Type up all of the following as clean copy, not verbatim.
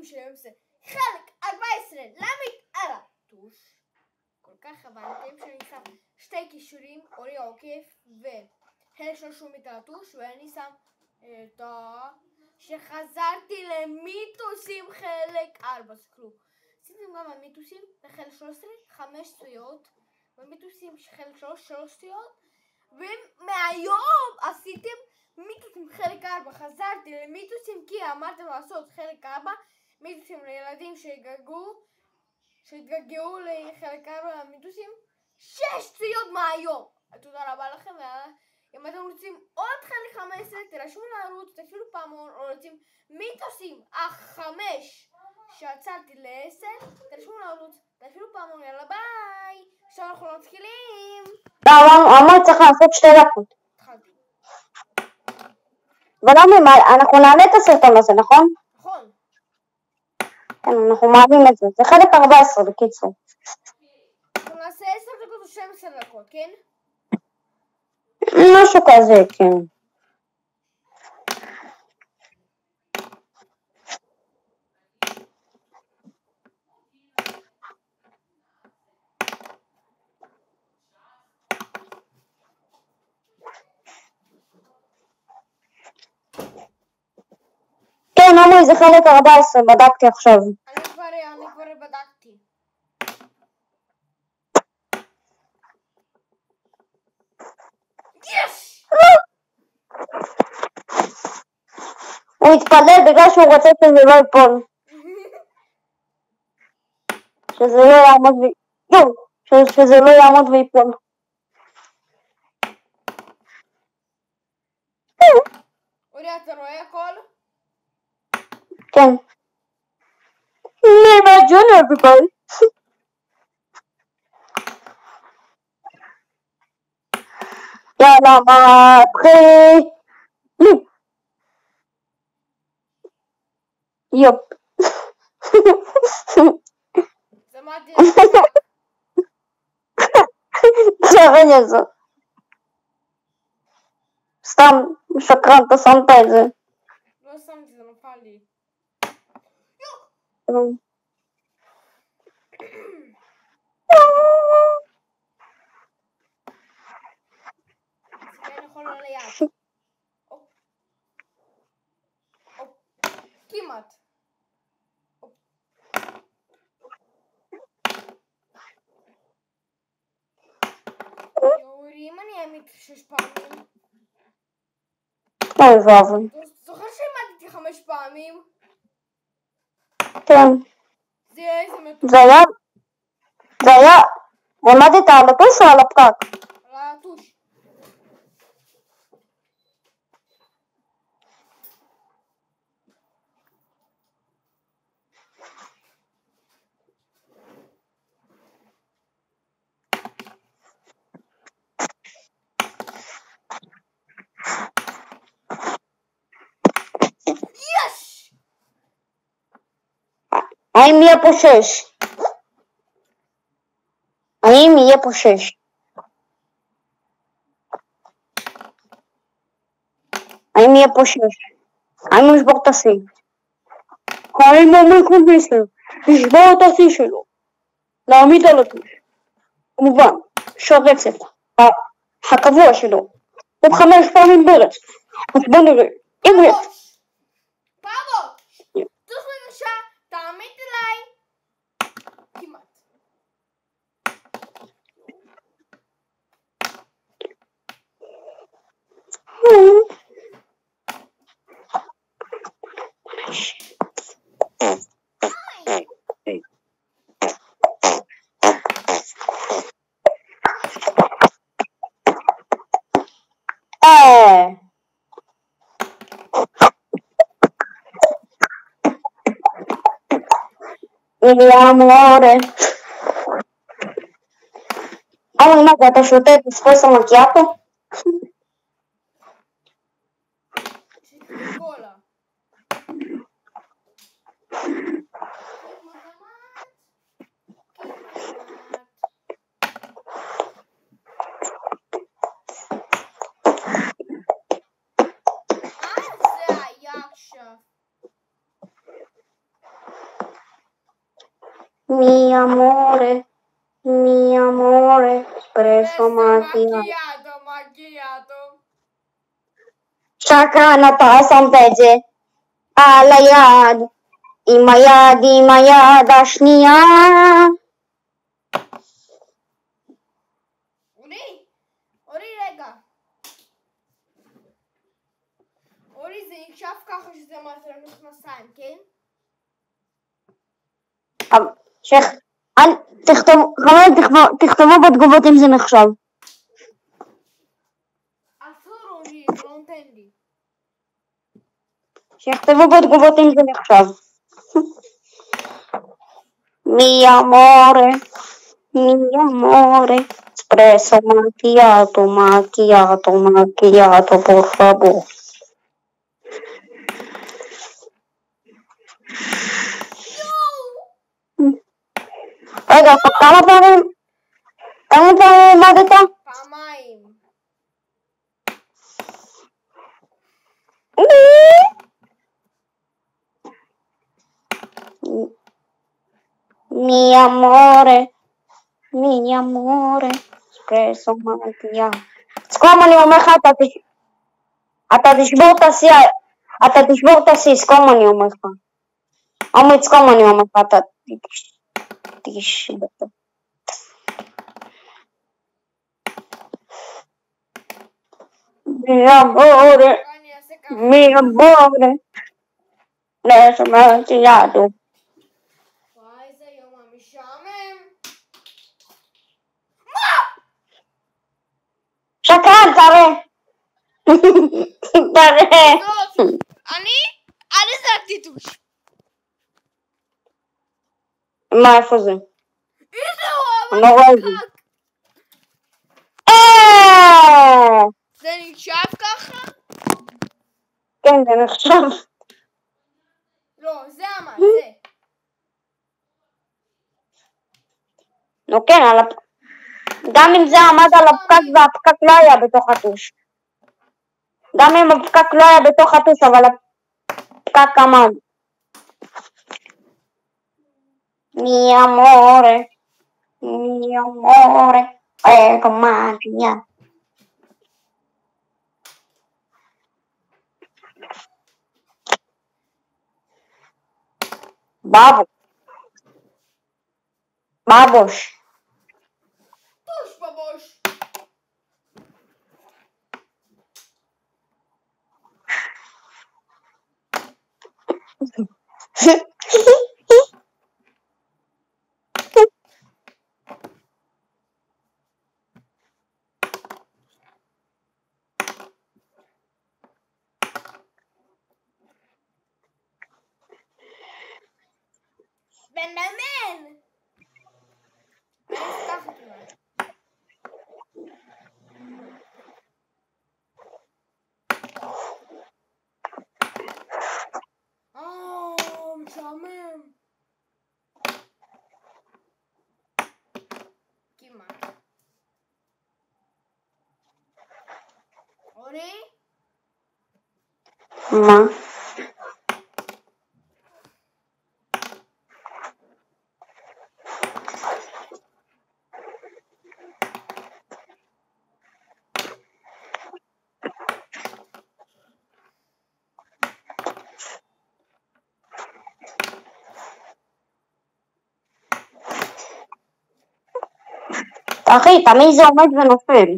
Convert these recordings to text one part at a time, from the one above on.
ילדים של יום זה. חלק 14, למית על הטוש. כל כך הבנתם שאני שם שתי קישורים, אורי עוקף וחלק שלושים את הטוש, ואני שם את שחזרתי למיתוסים חלק 4, סקרו. עשיתם גם המיתוסים לחלק 13, 5 צפיות, ומיתוסים חלק 3 צפיות, ומהיום עשיתם מיתוסים חלק 4, חזרתי למיתוסים כי אמרתם לעשות חלק 4, מיתוסים לילדים שהתגעגעו לחלק 4 מיתוסים, 6 צפיות מהיום. תודה רבה לכם, אם אתם רוצים עוד חלק 15, תרשמו לערוץ, תפעילו פעמון, או רוצים מיתוסים 5 שעצרתי ל10, תרשמו לערוץ, תפעילו פעמון, יאללה ביי. עכשיו אנחנו לא מתחילים. אמרת צריך לעשות 2 דקות. התחלתי. ולמה אנחנו נעלה את הסרטון הזה, נכון? נכון. כן, אנחנו מעלים את זה. זה חלק 14 בקיצור. אנחנו נעשה 10 דקות או 12 דקות, כן? משהו כזה, כן. כן, עמרי, זה חלק 14, בדקתי עכשיו. אני כבר בדקתי. יש! הוא התפלל בגלל שהוא רוצה שזה לא ייפול. שזה לא יעמוד ויפול. אורי, אתה רואה הכל? כן. Imagine everybody. יאללה, מתחילים. יופ. שמעתי. שרן יזו. סתם שקרן, אתה שמת את זה. לא שמתי, זה נפל לי. אני יכול לא ליד. כמעט. יורי, אם אני אעמיד 6 פעמים. אוי ואבוי. זוכר שהעמדתי 5 פעמים? כן. זה היה, עמדת על הטוש או על הפקק? על הטוש. יש! האם יהיה פה 6? האם יהיה פה 6? האם יהיה פה 6? האם הוא ישבור את השיא? האם עמרי 10 ישבור את השיא שלו? להעמיד על הטוש. כמובן, שהרצף הקבוע שלו הוא 5 פעמים ברצף. אז בוא נראה. אם הוא יצא. פאבו! תוש בבקשה, תעמיד אליי. כמעט. amore. Ma אתה שותה את אספרסו מקיאטו? קולה. זה היה עכשיו. מי אמורה, אספרסו מקיאטו. מקיאטו. שקרן, אתה שמת את זה על היד, עם היד השנייה. אורי רגע. אורי, זה נחשב ככה שזה מטר מכנסיים, כן? שייח, תכתבו בתגובות אם זה נחשב. אסור אורי, זה לא נותן לי. שיכתבו בתגובות אם זה נחשב. מי אמורה, אספרסו מקיאטו, por favor. רגע, כמה פעמים עמדת? פעמיים. מי אמורה, אספרסו מקיאטו. סקום, אני אומר לך, אתה תשבור את השיא, סקום, אני אומר לך. עומד סקום, אני אומר לך, אתה תשבר. מי אמורה, אספרסו מקיאטו. וואי, איזה יום המשעמם. שקרן, תראה. אני זרקתי טוש. מה, איפה זה? איזה אני לא רואה את זה. זה נחשב ככה? כן, זה נחשב. לא, זה עמד, זה. נו כן, גם אם זה עמד על הפקק והפקק לא היה בתוך הטוש. גם אם הפקק לא היה בתוך הטוש, אבל הפקק עמד. מי אמורה, מקיאטו. בבוש. טוש בבוש. בן. משעמם. כמעט. אורי? מה? אחי, תמיד זה עומד ונופל.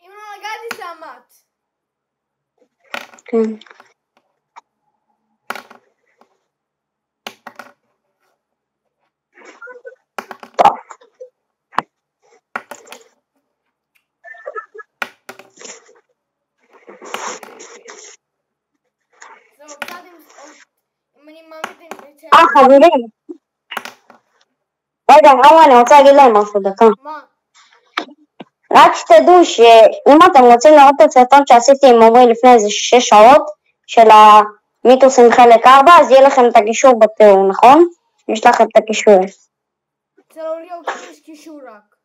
אם לא נגעתי זה עמד. כן. טוב. זהו, קצת אם אני מעמיד את זה. חברים. רגע, אני רוצה להגיד להם משהו, דקה. מה? רק שתדעו שאם אתם רוצים לראות את הסרטון שעשיתי עם עמרי לפני איזה 6 שעות של המיתוסים חלק 4, אז יהיה לכם את הקישור בתיאור, נכון? יש לכם את הקישור. אצל אורי עוקף יש קישור רק.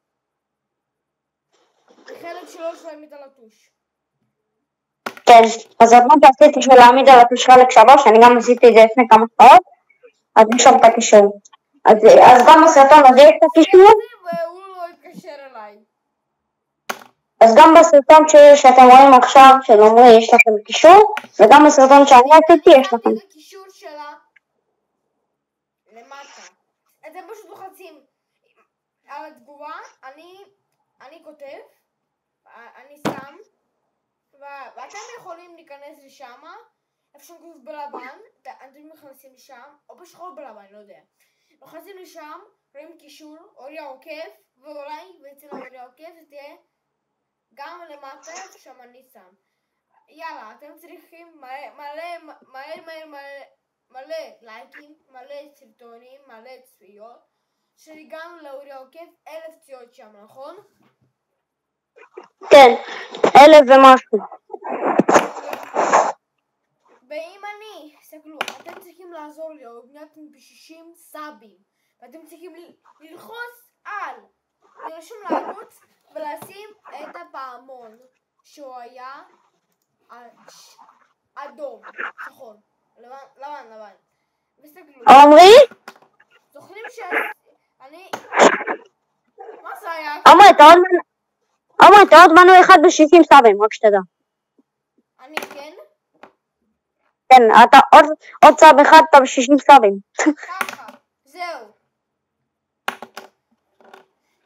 בחלק 3 להעמיד על הטוש. כן, אז הסרטון שעשיתי של להעמיד על הטוש חלק 3, אני גם עשיתי את זה לפני כמה שעות, אז יש שם את הקישור. אז גם בסרטון הזה יש את הקישור. והוא לא התקשר אליי. אז גם בסרטון שאתם רואים עכשיו של עמרי יש לכם קישור, וגם בסרטון שאני עשיתי יש לכם. אני את הקישור שלה למטה. אתם פשוט לוחצים על התגובה, אני כותב, אני שם, ואתם יכולים להיכנס לשם, איפה שכתוב בלבן, אתם נכנסים לשם, או בשחור בלבן, לא יודע. לוחצים לשם, רואים קישור, אורי העוקף, ואולי ואצל אורי העוקף זה תהיה גם למטה, שם אני שם. יאללה, אתם צריכים מלא לייקים, מלא סרטונים, מלא צפיות, שהגענו לאורי העוקף 1000 צפיות שם, נכון? כן, 1000 ומשהו. ואם תסתכלו, אתם צריכים לעזור לי, הגעתם ב60 סאבים, ואתם צריכים ללחוץ על לרשום לערוץ ולשים את הפעמון שהוא היה אדום, שחור, לבן. וסתכלו. עמרי? זוכרים שאני... מה זה היה? עמרי, אתה עוד מנוי אחד ב60 סאבים, רק שתדע. אני כן? כן, אתה עוד סאב אחד, אתה ב60 סאבים. ככה, זהו.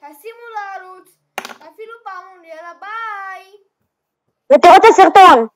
תשימו לערוץ, אפילו פעמון, יאללה ביי! ותראו את הסרטון.